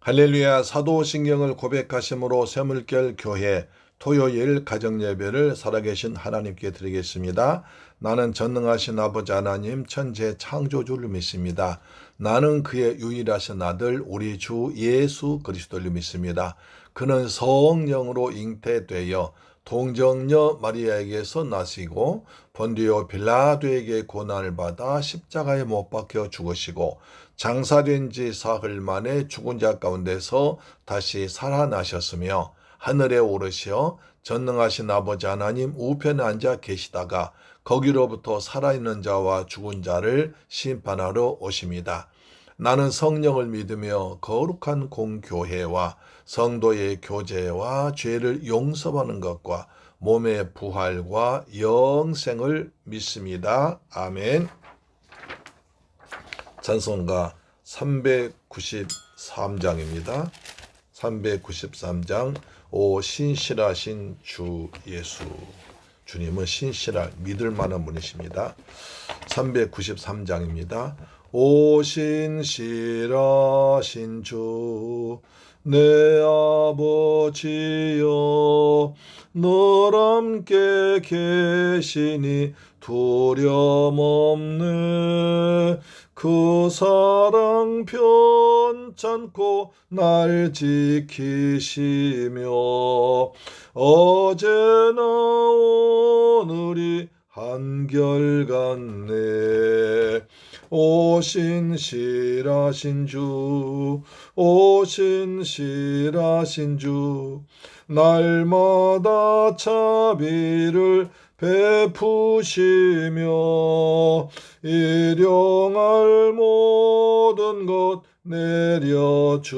할렐루야. 사도신경을 고백하심으로 샘물결 교회 토요일 가정예배를 살아계신 하나님께 드리겠습니다. 나는 전능하신 아버지 하나님 천재 창조주를 믿습니다. 나는 그의 유일하신 아들 우리 주 예수 그리스도를 믿습니다. 그는 성령으로 잉태되어 동정녀 마리아에게서 나시고 본디오 빌라도에게 고난을 받아 십자가에 못 박혀 죽으시고 장사된 지 사흘 만에 죽은 자 가운데서 다시 살아나셨으며 하늘에 오르시어 전능하신 아버지 하나님 우편에 앉아 계시다가 거기로부터 살아있는 자와 죽은 자를 심판하러 오십니다. 나는 성령을 믿으며 거룩한 공교회와 성도의 교제와 죄를 용서하는 것과 몸의 부활과 영생을 믿습니다. 아멘. 찬송가 393장입니다. 393장 오 신실하신 주 예수. 주님은 믿을 만한 분이십니다. 393장입니다. 오 신실하신 주 내 아버지여 늘 함께 계시니 두려움 없네. 그 사랑 편찮고 날 지키시며 어제나 오늘이 한결같네. 오 신실하신 주, 오 신실하신 주, 날마다 자비를 베푸시며 일용할 모든 것 내려주시니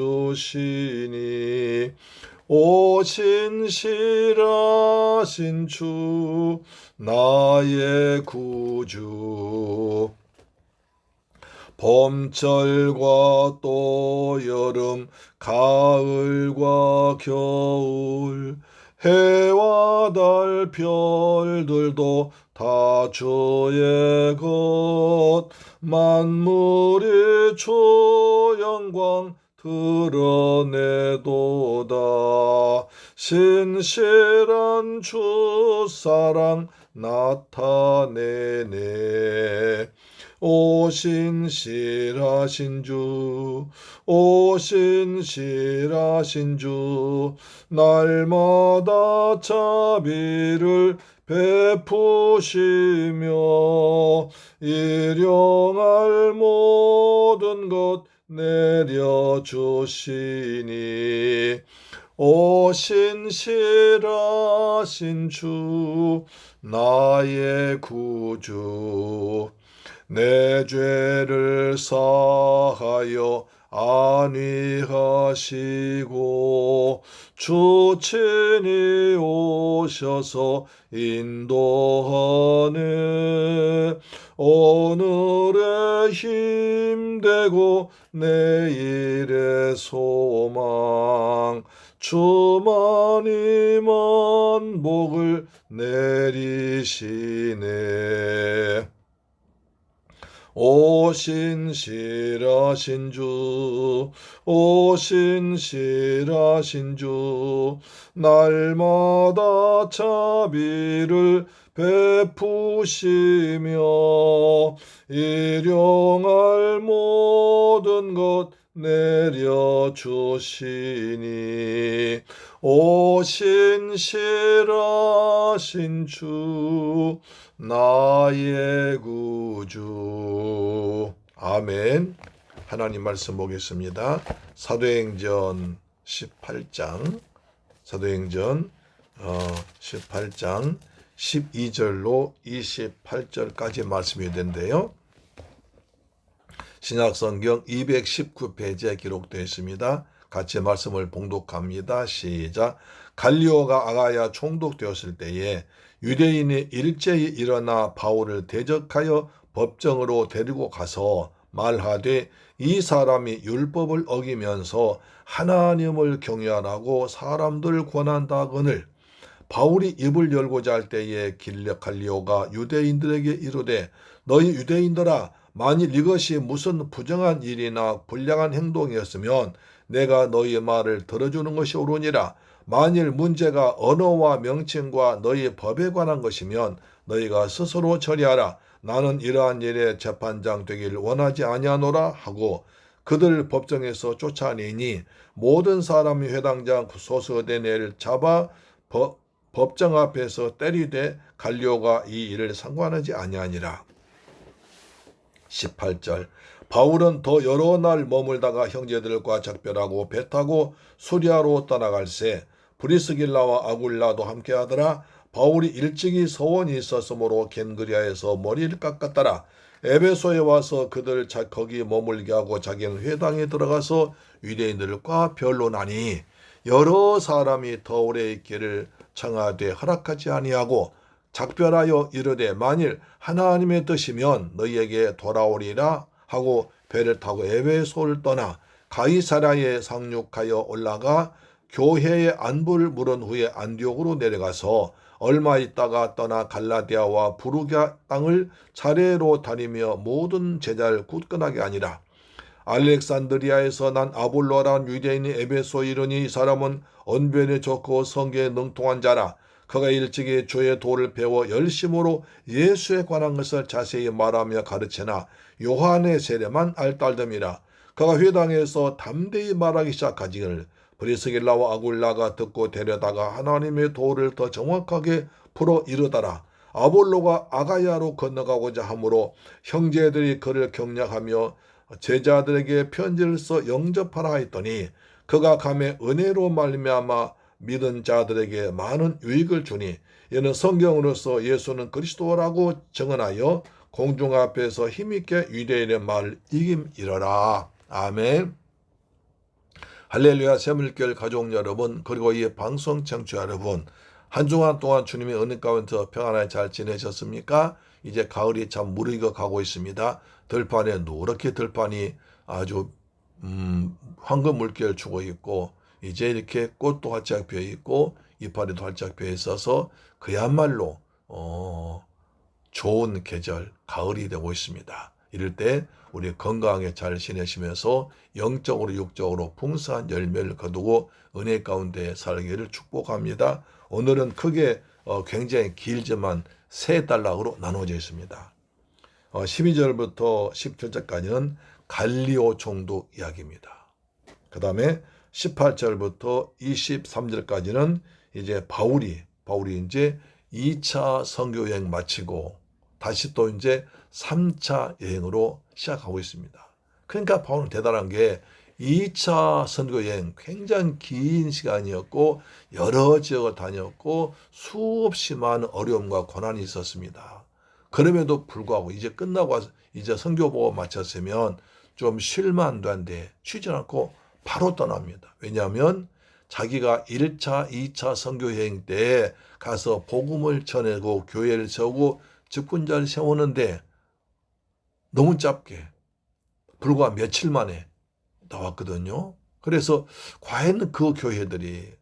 오 신실하신 주 나의 구주. 봄철과 또 여름 가을과 겨울 해와 달 별들도 다 주의 것 만물이 주 영광 드러내도다. 신실한 주 사랑 나타내네. 오 신실하신 주, 오 신실하신 주, 날마다 자비를 베푸시며 일용할 모든 것 내려주시니 오 신실하신 주 나의 구주. 내 죄를 사하여 안위하시고 주 친히 오셔서 인도하네. 오늘의 힘되고 내일의 소망 주만이 만복을 내리시네. 오 신실하신 주, 오 신실하신 주, 날마다 자비를 베푸시며 일용할 모든 것 내려주시니 오 신실하신 주 나의 구주. 아멘. 하나님 말씀 보겠습니다. 사도행전 18장 12절로 28절까지 말씀이 된대요. 신약성경 219페이지에 기록되어 있습니다. 같이 말씀을 봉독합니다. 시작. 갈리오가 아가야 총독되었을 때에 유대인이 일제히 일어나 바울을 대적하여 법정으로 데리고 가서 말하되 이 사람이 율법을 어기면서 하나님을 경외하라고 사람들 권한다거늘 바울이 입을 열고자 할 때에 갈리오가 유대인들에게 이르되 너희 유대인들아 만일 이것이 무슨 부정한 일이나 불량한 행동이었으면 내가 너희 말을 들어주는 것이 옳으니라. 만일 문제가 언어와 명칭과 너희 법에 관한 것이면 너희가 스스로 처리하라. 나는 이러한 일에 재판장 되기를 원하지 아니하노라 하고 그들 법정에서 쫓아내니 모든 사람이 회당장 소스데네를 잡아 법정 앞에서 때리되 갈리오가 이 일을 상관하지 아니하니라. 18절 바울은 더 여러 날 머물다가 형제들과 작별하고 배 타고 수리아로 떠나갈새 브리스길라와 아굴라도 함께하더라. 바울이 일찍이 서원이 있었으므로 겐그리아에서 머리를 깎았더라. 에베소에 와서 그들 거기 머물게 하고 자기는 회당에 들어가서 유대인들과 변론하니 여러 사람이 더 오래 있기를 청하되 허락하지 아니하고 작별하여 이르되 만일 하나님의 뜻이면 너희에게 돌아오리라 하고 배를 타고 에베소를 떠나 가이사랴에 상륙하여 올라가 교회의 안부를 물은 후에 안디옥으로 내려가서 얼마 있다가 떠나 갈라디아와 부르기아 땅을 차례로 다니며 모든 제자를 굳건하게 하니라. 알렉산드리아에서 난 아볼로라는 유대인이 에베소에 이르니 이 사람은 언변에 좋고 성경에 능통한 자라. 그가 일찍이 주의 도를 배워 열심으로 예수에 관한 것을 자세히 말하며 가르치나 요한의 세례만 알딸듬이라. 그가 회당에서 담대히 말하기 시작하기를 브리스길라와 아굴라가 듣고 데려다가 하나님의 도를 더 정확하게 풀어 이르더라. 아볼로가 아가야로 건너가고자 하므로 형제들이 그를 경략하며 제자들에게 편지를 써 영접하라 했더니 그가 감에 은혜로 말미암아 믿은 자들에게 많은 유익을 주니 이는 성경으로서 예수는 그리스도라고 증언하여 공중 앞에서 힘있게 유대인의 말을 이김이러라. 아멘. 할렐루야. 새물결 가족 여러분 그리고 이 방송 청취자 여러분 한 주간 동안 주님의 은혜 가운데서 평안하게 잘 지내셨습니까? 이제 가을이 참 무르익어 가고 있습니다. 들판에 노랗게 들판이 아주 황금 물결을 주고 있고 이제 이렇게 꽃도 활짝 피어 있고 이파리도 활짝 피어 있어서 그야말로 좋은 계절 가을이 되고 있습니다. 이럴 때 우리 건강하게 잘 지내시면서 영적으로 육적으로 풍성한 열매를 거두고 은혜 가운데 살기를 축복합니다. 오늘은 크게 굉장히 길지만 세 단락으로 나눠져 있습니다. 12절부터 17절까지는 갈리오 총독 이야기입니다. 그 다음에 18절부터 23절까지는 이제 바울이 이제 2차 선교 여행 마치고 다시 또 이제 3차 여행으로 시작하고 있습니다. 그러니까 바울은 대단한 게 2차 선교 여행 굉장히 긴 시간이었고 여러 지역을 다녔고 수없이 많은 어려움과 고난이 있었습니다. 그럼에도 불구하고 이제 끝나고 이제 선교보고 마쳤으면 좀 쉴만도 한데 쉬지 않고 바로 떠납니다. 왜냐하면 자기가 1차, 2차 선교여행 때 가서 복음을 전하고 교회를 세우고 집권자를 세우는데 너무 짧게 불과 며칠 만에 나왔거든요. 그래서 과연 그 교회들이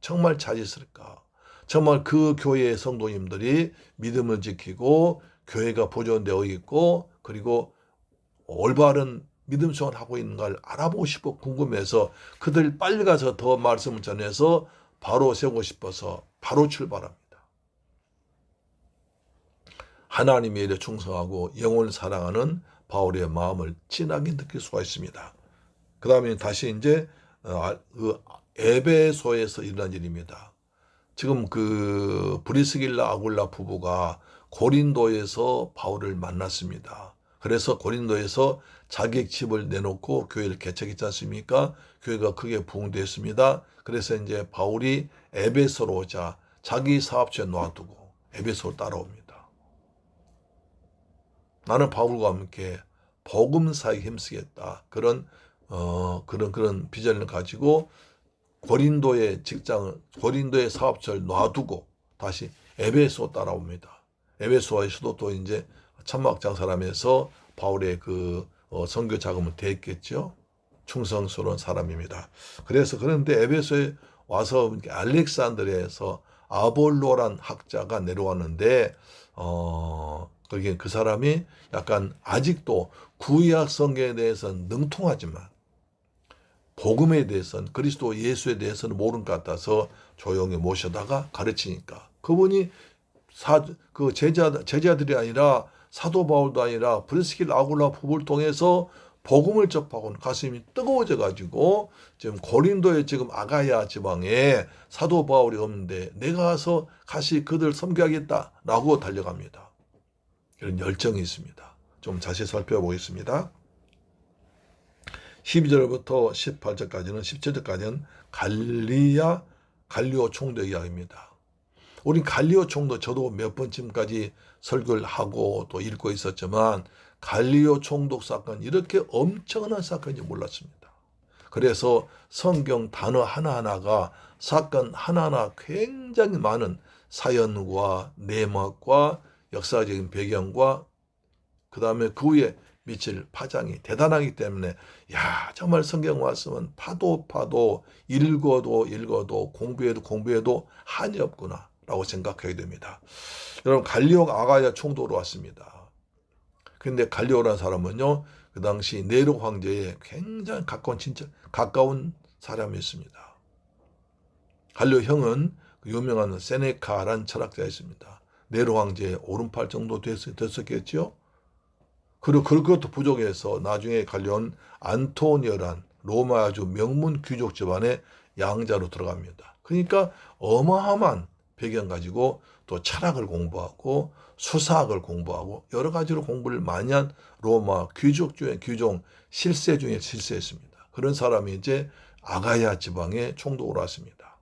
정말 잘 있을까? 정말 그 교회의 성도님들이 믿음을 지키고 교회가 보존되어 있고 그리고 올바른 믿음 생활하고 있는 걸 알아보고 싶고 궁금해서 그들 빨리 가서 더 말씀을 전해서 바로 세우고 싶어서 바로 출발합니다. 하나님의 일에 충성하고 영혼을 사랑하는 바울의 마음을 진하게 느낄 수가 있습니다. 그 다음에 다시 이제 에베소에서 일어난 일입니다. 지금 그 브리스길라 아굴라 부부가 고린도에서 바울을 만났습니다. 그래서 고린도에서 자기 집을 내놓고 교회를 개척했지 않습니까? 교회가 크게 부흥되었습니다. 그래서 이제 바울이 에베소로 오자 자기 사업체 놔두고 에베소로 따라옵니다. 나는 바울과 함께 복음사에 힘쓰겠다. 그런 비전을 가지고 고린도의 고린도의 사업체를 놔두고 다시 에베소 따라옵니다. 에베소에서도 또 이제 천막장사라면서 바울의 그 선교 자금을 대했겠죠. 충성스러운 사람입니다. 그런데 에베소에 와서 알렉산드리아에서 아볼로란 학자가 내려왔는데 그러기에 그 사람이 약간 아직도 구약 성경에 대해서는 능통하지만 복음에 대해서는 그리스도 예수에 대해서는 모르는 것 같아서 조용히 모셔다가 가르치니까 그분이 제자들이 아니라 사도 바울도 아니라 브리스길 아굴라 부부를 통해서 복음을 접하고는 가슴이 뜨거워져 가지고 지금 고린도에 지금 아가야 지방에 사도 바울이 없는데 내가 가서 다시 그들 섬겨야겠다라고 달려갑니다. 이런 열정이 있습니다. 좀 자세히 살펴보겠습니다. 12절부터 18절까지는 17절까지는 갈리오 총독 이야기입니다. 우린 갈리오 총독 저도 몇 번쯤까지 설교를 하고 또 읽고 있었지만 갈리오 총독 사건 이렇게 엄청난 사건인지 몰랐습니다. 그래서 성경 단어 하나하나가 사건 하나하나 굉장히 많은 사연과 내막과 역사적인 배경과 그 다음에 그 후에 미칠 파장이 대단하기 때문에 정말 성경 왔으면 파도 읽어도 공부해도 한이 없구나 라고 생각하게 됩니다. 여러분 갈리오 아가야 총독으로 왔습니다. 그런데 갈리오라는 사람은요 그 당시 네로 황제의 굉장히 가까운 사람이었습니다. 갈리오 형은 유명한 세네카라는 철학자였습니다. 네로 황제의 오른팔 정도 됐었겠죠. 그리고 그것도 부족해서 나중에 갈리오는 안토니오란 로마 아주 명문 귀족 집안의 양자로 들어갑니다. 그러니까 어마어마한 배경 가지고 또 철학을 공부하고 수사학을 공부하고 여러 가지로 공부를 많이 한 로마 귀족 중에 귀족, 실세 중에 실세였습니다. 그런 사람이 이제 아가야 지방의 총독으로 왔습니다.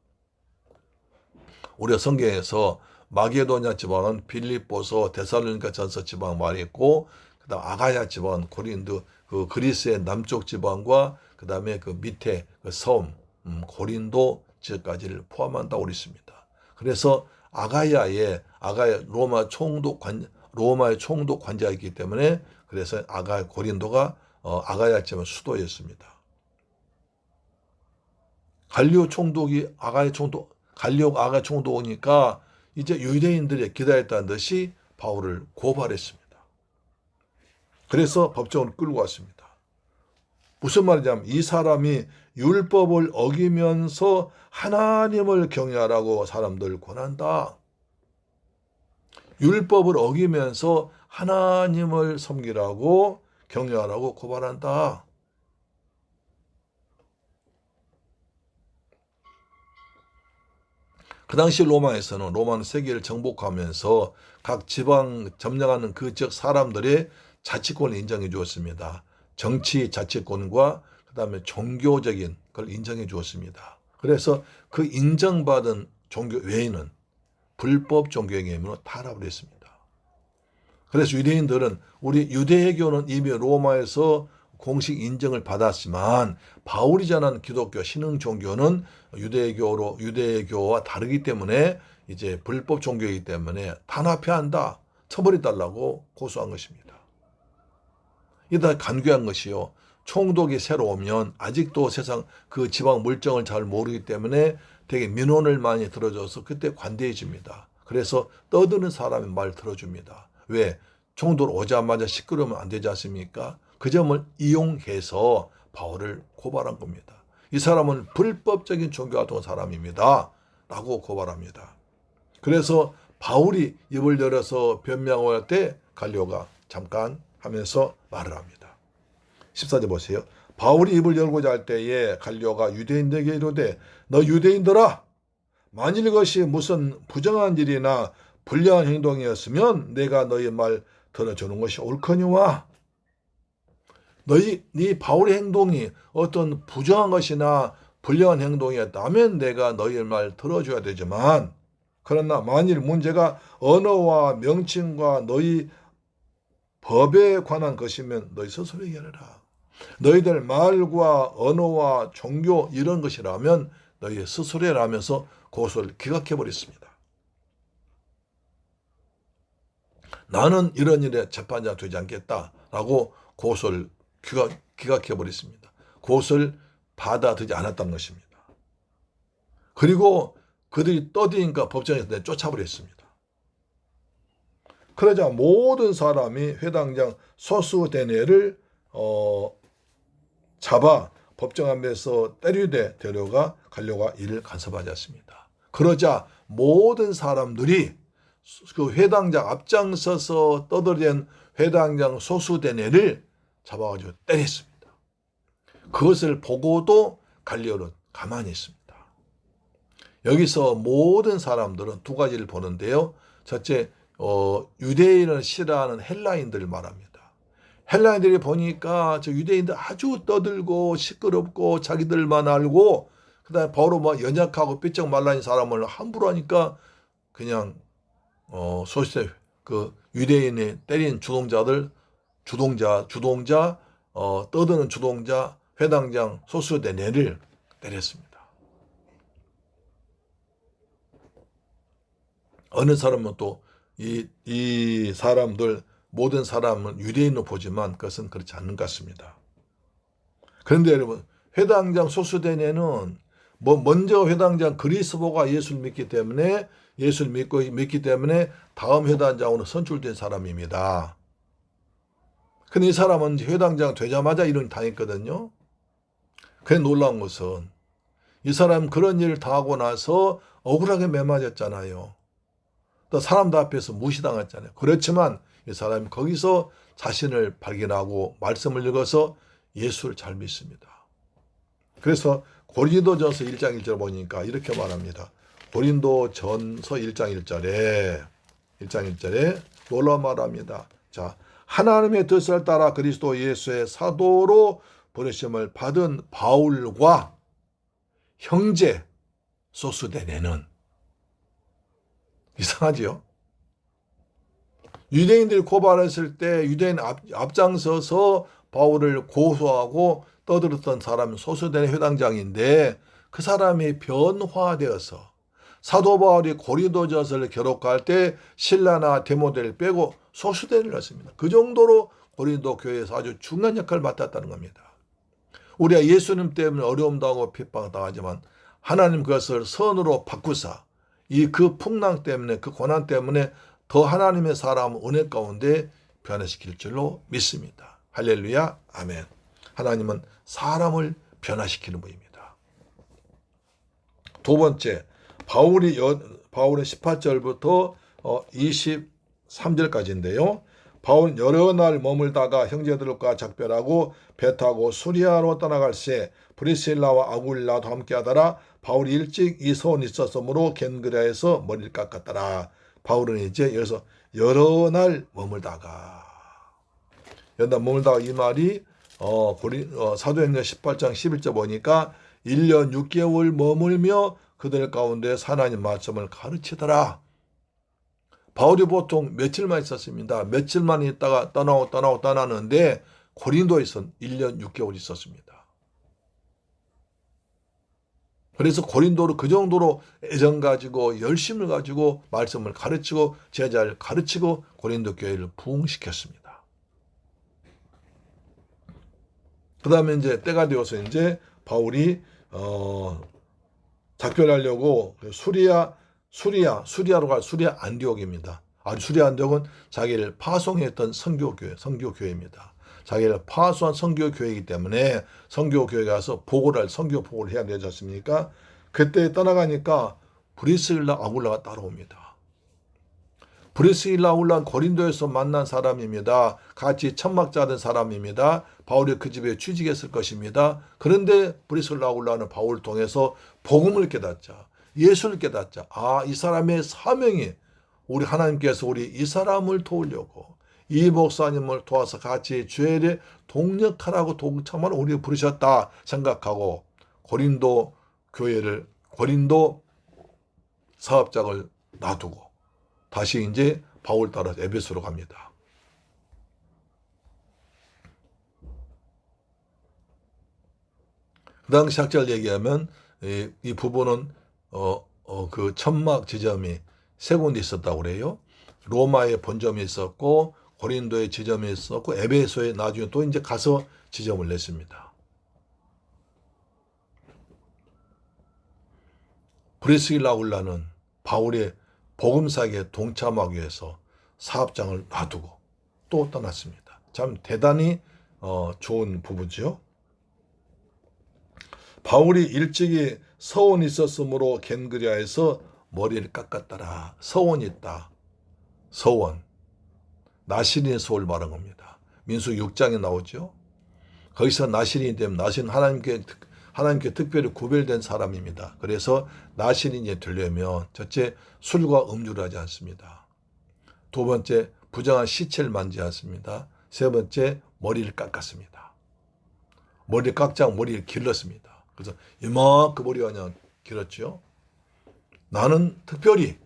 우리가 성경에서 마게도냐 지방은 빌립보서 데살로니가 전서 지방 말이 있고 그다음 아가야 지방 고린도 그 그리스의 남쪽 지방과 그다음에 그 밑에 그 섬 고린도 지역까지를 포함한다고 그랬습니다. 그래서 아가야 로마의 총독 관자였기 때문에 그래서 고린도가 아가야 지방 수도였습니다. 갈리오 총독이 갈리오 아가야 총독이니까 이제 유대인들이 기다렸다는 듯이 바울을 고발했습니다. 그래서 법정으로 끌고 왔습니다. 무슨 말이냐면 이 사람이 율법을 어기면서 하나님을 경외하라고 사람들 권한다. 율법을 어기면서 하나님을 섬기라고 경외하라고 고발한다. 그 당시 로마는 세계를 정복하면서 각 지방 점령하는 그 지역 사람들의 자치권을 인정해 주었습니다. 정치 자치권과 그다음에 종교적인 걸 인정해 주었습니다. 그래서 그 인정받은 종교 외에는 불법 종교의 행위로 타락을 했습니다. 그래서 유대인들은 우리 유대교는 이미 로마에서 공식 인정을 받았지만 바울이 전한 기독교 신흥 종교는 유대교와 다르기 때문에 이제 불법 종교이기 때문에 탄압해야 한다. 처벌해 달라고 고소한 것입니다. 이다 간교한 것이요. 총독이 새로 오면 아직도 세상 그 지방 물정을 잘 모르기 때문에 되게 민원을 많이 들어줘서 그때 관대해집니다. 그래서 떠드는 사람의 말 들어줍니다. 왜? 총독 오자마자 시끄러우면 안 되지 않습니까? 그 점을 이용해서 바울을 고발한 겁니다. 이 사람은 불법적인 종교 활동한 사람입니다. 라고 고발합니다. 그래서 바울이 입을 열어서 변명할 때 갈리오가 잠깐 하면서 말을 합니다. 14절 보세요. 바울이 입을 열고자 할 때에 갈리오가 유대인들에게 이르되 너 유대인들아 만일 이것이 무슨 부정한 일이나 불량한 행동이었으면 내가 너희 말 들어주는 것이 옳거니와 네 바울의 행동이 어떤 부정한 것이나 불량한 행동이었다면 내가 너희 말 들어줘야 되지만 그러나 만일 문제가 언어와 명칭과 너희 법에 관한 것이면 너희 스스로 해결해라. 너희들 말과 언어와 종교 이런 것이라면 너희 스스로 해라 하면서 고소를 기각해버렸습니다. 나는 이런 일에 재판장 되지 않겠다라고 고소를 기각해버렸습니다. 고소를 받아들이지 않았다는 것입니다. 그리고 그들이 떠드니까 법정에서 쫓아버렸습니다. 그러자 모든 사람이 회당장 소수데네를 잡아 법정 앞에서 때리되 가려고 이를 간섭하지 않습니다. 그러자 모든 사람들이 그 회당장 앞장서서 떠들어댄 회당장 소수데네를 잡아가지고 때렸습니다. 그것을 보고도 갈리오는 가만히 있습니다. 여기서 모든 사람들은 두 가지를 보는데요. 첫째, 유대인을 싫어하는 헬라인들을 말합니다. 헬라인들이 보니까 저 유대인들 아주 떠들고 시끄럽고 자기들만 알고 그다음에 바로 막 연약하고 삐쩍 말라진 사람을 함부로 하니까 그냥 소시대 그 유대인이 때린 주동자 떠드는 주동자 회당장 소수데네를 때렸습니다. 어느 사람은 또 이 사람들 모든 사람은 유대인으로 보지만 그것은 그렇지 않는 것 같습니다. 그런데 여러분 회당장 소수데네는 먼저 회당장 그리스도가 예수를 믿기 때문에 믿기 때문에 다음 회당장으로 선출된 사람입니다. 근데 이 사람은 회당장 되자마자 이런 당했거든요. 그래 놀라운 것은 이 사람 그런 일을 당하고 나서 억울하게 매맞았잖아요. 또 사람들 앞에서 무시당했잖아요. 그렇지만 이 사람이 거기서 자신을 발견하고 말씀을 읽어서 예수를 잘 믿습니다. 그래서 고린도전서 1장 1절 보니까 이렇게 말합니다. 고린도전서 1장 1절에 놀라운 말합니다. 자, 하나님의 뜻을 따라 그리스도 예수의 사도로 부르심을 받은 바울과 형제 소수데네는 이상하지요? 유대인들이 고발했을 때 유대인 앞장서서 바울을 고소하고 떠들었던 사람이 소수데네 회당장인데 그 사람이 변화되어서 사도 바울이 고린도전서를 기록할 때 실라나 디모데를 빼고 소수데네를 했습니다. 그 정도로 고린도 교회에서 아주 중요한 역할을 맡았다는 겁니다. 우리가 예수님 때문에 어려움 당하고 핍박당하지만 하나님 그것을 선으로 바꾸사 그 풍랑 때문에 그 고난 때문에 더 하나님의 사람 은혜 가운데 변화시킬 줄로 믿습니다. 할렐루야 아멘. 하나님은 사람을 변화시키는 분입니다. 두 번째 바울의 18절부터 23절까지인데요. 바울은 여러 날 머물다가 형제들과 작별하고 배 타고 수리아로 떠나갈새 브리실라와 아굴라도 함께하더라. 바울이 일찍 이 소원이 있었으므로 겐그라에서 머리를 깎았더라. 바울은 이제 여기서 여러 날 머물다가 이 말이 사도행전 18장 11절 보니까 1년 6개월 머물며 그들 가운데 하나님 말씀을 가르치더라. 바울이 보통 며칠만 있었습니다. 며칠만 있다가 떠나는데 고린도에서 1년 6개월 있었습니다. 그래서 고린도로 그 정도로 애정 가지고 열심을 가지고 말씀을 가르치고 제자를 가르치고 고린도 교회를 부흥시켰습니다. 그 다음에 이제 때가 되어서 이제 바울이 작별하려고 수리아로 갈 수리아 안디옥입니다. 수리아 안디옥은 자기를 파송했던 선교교회입니다. 자기를 파송한 선교교회이기 때문에 선교교회 가서 선교 보고를 해야 되지 않습니까? 그때 떠나가니까 브리스길라 아굴라가 따라옵니다. 브리스길라 아굴라는 고린도에서 만난 사람입니다. 같이 천막자된 사람입니다. 바울이 그 집에 취직했을 것입니다. 그런데 브리스길라 아굴라는 바울을 통해서 복음을 깨닫자, 예수를 깨닫자. 이 사람의 사명이 우리 하나님께서 이 사람을 도우려고 이 목사님을 도와서 같이 주일에 동력하라고 동참하러 우리를 부르셨다 생각하고 고린도 사업장을 놔두고 다시 이제 바울 따라 에베소로 갑니다. 그 당시 학자를 얘기하면 이 부부는 그 천막 지점이 세 군데 있었다고 그래요. 로마에 본점이 있었고 고린도에 지점이 있었고 에베소에 나중에 또 이제 가서 지점을 냈습니다. 브리스길라 아굴라는 바울의 복음사역에 동참하기 위해서 사업장을 놔두고 또 떠났습니다. 참 대단히 좋은 부부죠. 바울이 일찍이 서원이 있었으므로 겐그리아에서 머리를 깎았더라. 서원이 있다. 서원. 나실인의 서울 말한 겁니다. 민수기 6장에 나오죠. 거기서 나실인이 되면 나실은 하나님께 특별히 구별된 사람입니다. 그래서 나실인이 되려면 첫째 술과 음주를 하지 않습니다. 두 번째 부정한 시체를 만지지 않습니다. 세 번째 머리를 깎았습니다. 머리를 깎자 머리를 길렀습니다. 그래서 이만큼 머리가 그냥 길었죠. 나는 특별히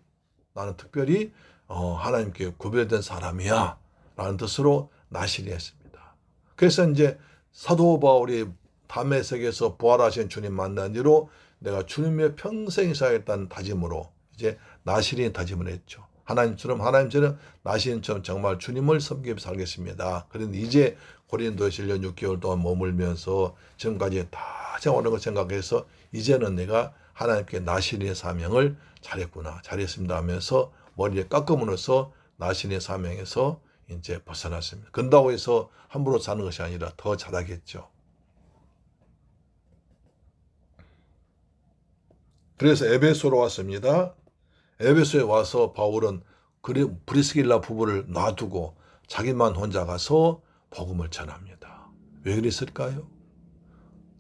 하나님께 구별된 사람이야 라는 뜻으로 나실이 했습니다. 그래서 이제 사도 바울이 담에색에서 부활하신 주님 만난 뒤로 내가 주님의 평생 살겠다는 다짐으로 이제 나실이 다짐을 했죠. 하나님처럼 나실인처럼 정말 주님을 섬기며 살겠습니다. 그런데 이제 고린도에서 1년 6개월 동안 머물면서 지금까지 다 생활하는 걸 생각해서 이제는 내가 하나님께 나실인의 사명을 잘했습니다 하면서 머리를 깎음으로써 나실인의 사명에서 이제 벗어났습니다. 그런다고 해서 함부로 사는 것이 아니라 더 잘하겠죠. 그래서 에베소로 왔습니다. 에베소에 와서 바울은 브리스길라 부부를 놔두고 자기만 혼자 가서 복음을 전합니다. 왜 그랬을까요?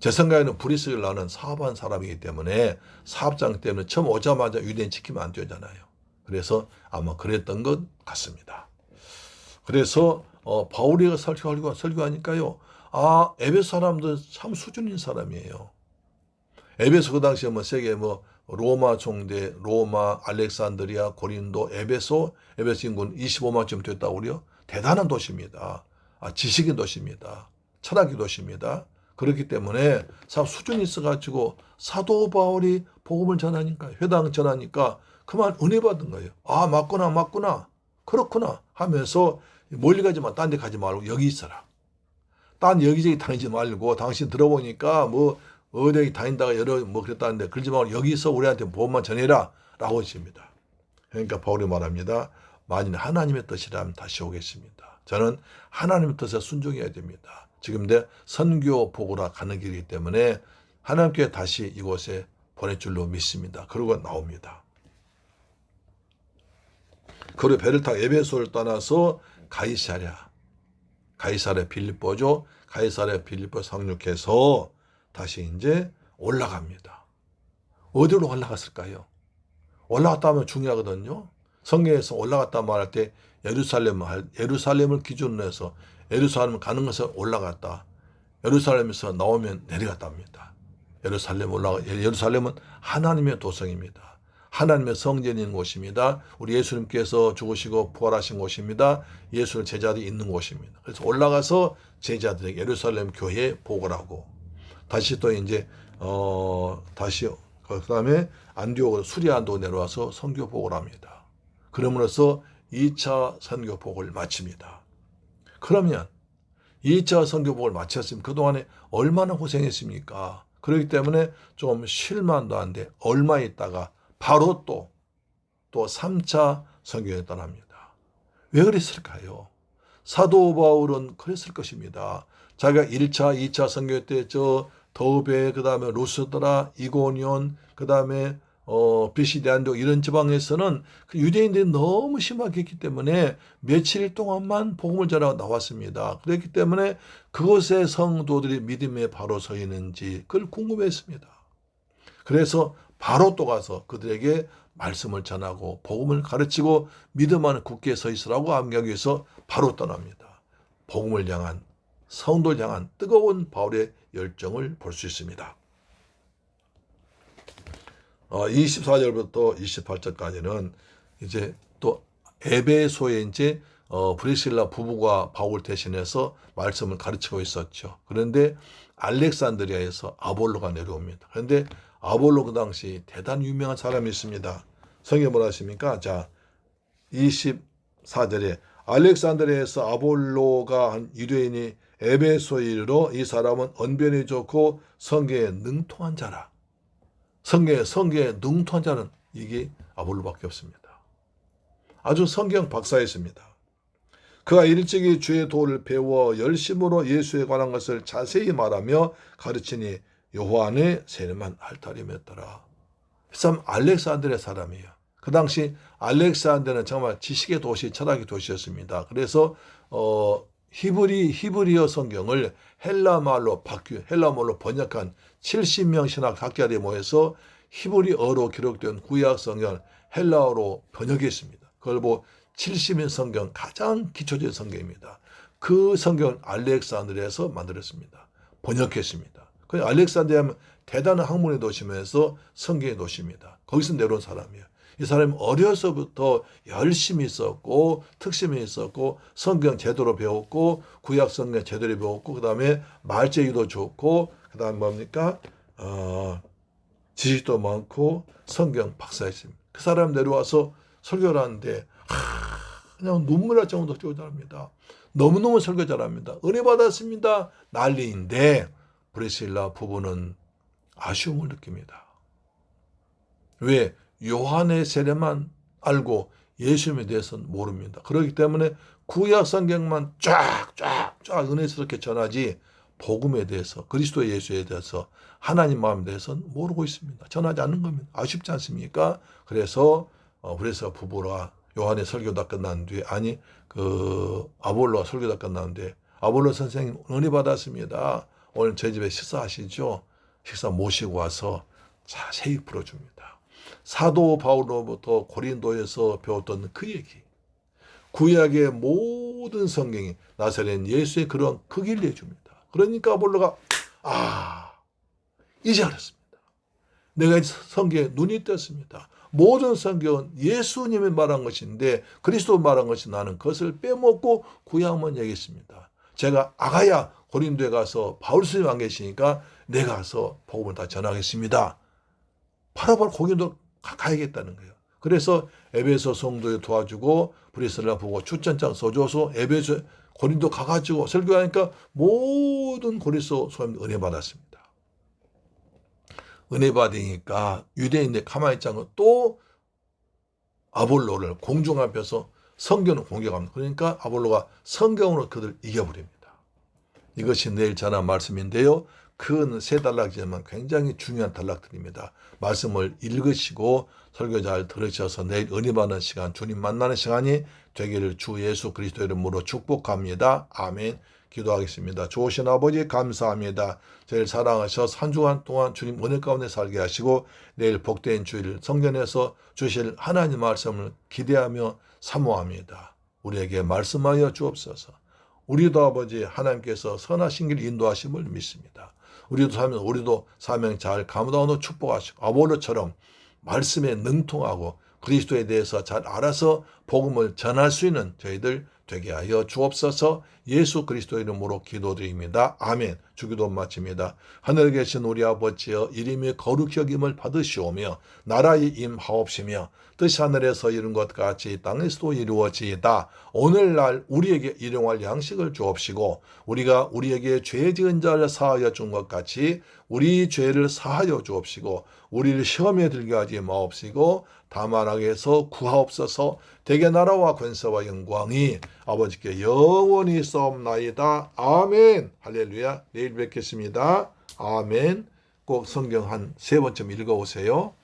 제 생각에는 브리스길라는 사업한 사람이기 때문에 사업장 때문에 처음 오자마자 유대인 지키면 안 되잖아요. 그래서 아마 그랬던 것 같습니다. 그래서 바울이 설교하니까요. 에베소 사람들 참 수준인 사람이에요. 에베소 그 당시에 세계 로마 총대, 로마, 알렉산드리아, 고린도, 에베소 인구는 25만쯤 됐다고 그래요. 대단한 도시입니다. 지식인 도시입니다. 철학의 도시입니다. 그렇기 때문에 수준이 있어가지고 사도 바울이 복음을 전하니까, 회당 전하니까 그만 은혜 받은 거예요. 맞구나. 그렇구나 하면서 멀리 가지만 딴 데 가지 말고 여기 있어라. 딴 여기저기 다니지 말고 당신 들어보니까 어디 다닌다가 그랬다는데 그러지 말고 여기 있어 우리한테 복음만 전해라 라고 했습니다. 그러니까 바울이 말합니다. 만일 하나님의 뜻이라면 다시 오겠습니다. 저는 하나님의 뜻에 순종해야 됩니다. 지금 내 선교 복으로 가는 길이기 때문에 하나님께 다시 이곳에 보낼 줄로 믿습니다. 그러고 나옵니다. 그리고 배를 타고 에베소를 떠나서 가이사랴 빌립보죠. 가이사랴 빌립보 상륙해서 다시 이제 올라갑니다. 어디로 올라갔을까요? 올라갔다 하면 중요하거든요. 성경에서 올라갔다 말할 때 예루살렘을 기준으로 해서 예루살렘 가는 것을 올라갔다. 예루살렘에서 나오면 내려갔다 합니다. 예루살렘은 하나님의 도성입니다. 하나님의 성전인 곳입니다. 우리 예수님께서 죽으시고 부활하신 곳입니다. 예수의 제자들이 있는 곳입니다. 그래서 올라가서 제자들에게 예루살렘 교회에 보고를 하고 다시 또 이제 그다음에 안디옥으로 수리안도 내려와서 선교 보고를 합니다. 그러므로써 2차 선교 복을 마칩니다. 그러면 2차 선교 복을 마쳤으면 그동안에 얼마나 고생했습니까? 그렇기 때문에 좀 쉴만도 한데 얼마 있다가 바로 또 3차 선교에 떠납니다. 왜 그랬을까요? 사도 바울은 그랬을 것입니다. 자기가 1차, 2차 선교 때 더베, 그 다음에 루스드라, 이고니온, 그 다음에 비시디 안디옥 이런 지방에서는 그 유대인들이 너무 심하게 했기 때문에 며칠 동안만 복음을 전하고 나왔습니다. 그렇기 때문에 그곳의 성도들이 믿음에 바로 서 있는지 그걸 궁금했습니다. 그래서 바로 또 가서 그들에게 말씀을 전하고 복음을 가르치고 믿음 안에 굳게 서 있으라고 암기하기 위해서 바로 떠납니다. 복음을 향한 성도를 향한 뜨거운 바울의 열정을 볼 수 있습니다. 24절부터 28절까지는 이제 또 에베소에 이제 브리실라 부부가 바울 대신해서 말씀을 가르치고 있었죠. 그런데 알렉산드리아에서 아볼로가 내려옵니다. 그런데 아볼로 그 당시 대단히 유명한 사람이 있습니다. 성경에 뭐라 하십니까? 자, 24절에 알렉산드리아에서 아볼로가 한 유대인이 에베소에 이르러 이 사람은 언변이 좋고 성경에 능통한 자라. 성경에 능통한 자는 이게 아볼로밖에 없습니다. 아주 성경 박사였습니다. 그가 일찍이 주의 도를 배워 열심으로 예수에 관한 것을 자세히 말하며 가르치니 요한의 세례만 알타림이었더라. 참 알렉산드리아 사람이에요. 그 당시 알렉산드는 정말 지식의 도시, 철학의 도시였습니다. 그래서 히브리어 성경을 헬라말로 번역한 70명 신학학자들이 모여서 히브리어로 기록된 구약 성경을 헬라어로 번역했습니다. 그걸 70인 성경, 가장 기초적인 성경입니다. 그 성경을 알렉산드리아에서 만들었습니다. 번역했습니다. 그 알렉산드리아는 대단한 학문의 도시면서 성경의 도시입니다. 거기서 내려온 사람이에요. 이 사람이 어려서부터 열심히 있었고 특심이 있었고 성경 제대로 배웠고 구약 성경 제대로 배웠고 그 다음에 말재기도 좋고 그 다음에 뭡니까? 지식도 많고 성경 박사였습니다. 그 사람 내려와서 설교를 하는데 그냥 눈물 날 정도로 설교 잘합니다. 너무너무 설교 잘합니다. 은혜 받았습니다. 난리인데 브리실라 부부는 아쉬움을 느낍니다. 왜? 요한의 세례만 알고 예수님에 대해서는 모릅니다. 그렇기 때문에 구약 성경만 쫙 은혜스럽게 전하지 복음에 대해서 그리스도 예수에 대해서 하나님 마음에 대해서는 모르고 있습니다. 전하지 않는 겁니다. 아쉽지 않습니까? 그래서 부부라 요한의 설교가 끝난 뒤에 아볼로가 설교가 끝난 뒤에 아볼로 선생님 은혜 받았습니다. 오늘 저희 집에 식사하시죠? 식사 모시고 와서 자세히 풀어줍니다. 사도 바울로부터 고린도에서 배웠던 그 얘기, 구약의 모든 성경이 나사렛 예수의 그런 그 길을 내줍니다. 그러니까 아볼로가 이제 알았습니다. 내가 성경에 눈이 떴습니다. 모든 성경은 예수님이 말한 것인데 그리스도 말한 것이 나는 그것을 빼먹고 구약만 얘기했습니다. 제가 아가야 고린도에 가서 바울 스님 안 계시니까 내가 가서 복음을 다 전하겠습니다. 바로 고린도 가야겠다는 거예요. 그래서 에베소 성도에 도와주고 브리스라 보고 출전장 써줘서 고린도 가가지고 설교하니까 모든 고린도 소님 은혜 받았습니다. 은혜 받으니까 유대인들 가만히 있지 않고 또 아볼로를 공중 앞에서 성경을 공격합니다. 그러니까 아볼로가 성경으로 그들을 이겨버립니다. 이것이 내일 전한 말씀인데요. 큰 세 단락이지만 굉장히 중요한 단락들입니다. 말씀을 읽으시고 설교 잘 들으셔서 내일 은혜 받는 시간, 주님 만나는 시간이 되기를 주 예수 그리스도 이름으로 축복합니다. 아멘. 기도하겠습니다. 좋으신 아버지 감사합니다. 저희를 사랑하셔서 한 주간 동안 주님 은혜 가운데 살게 하시고 내일 복된 주일 성전에서 주실 하나님 말씀을 기대하며 사모합니다. 우리에게 말씀하여 주옵소서. 우리도 아버지 하나님께서 선하신 길 인도하심을 믿습니다. 우리도 사명 잘 감당하고 축복하시고 아볼로처럼 말씀에 능통하고 그리스도에 대해서 잘 알아서 복음을 전할 수 있는 저희들 되게 하여 주옵소서. 예수 그리스도 이름으로 기도드립니다. 아멘. 주기도 마칩니다. 하늘에 계신 우리 아버지여 이름이 거룩히 여김을 받으시오며 나라의 임하옵시며 뜻이 하늘에서 이룬 것 같이 땅에서도 이루어지이다. 오늘날 우리에게 일용할 양식을 주옵시고 우리가 우리에게 죄 지은 자를 사하여 준 것 같이 우리 죄를 사하여 주옵시고 우리를 시험에 들게 하지 마옵시고 다만 악에서 구하옵소서. 대개 나라와 권세와 영광이 아버지께 영원히 있사옵나이다. 아멘. 할렐루야. 내일 뵙겠습니다. 아멘. 꼭 성경 한 3번쯤 읽어오세요.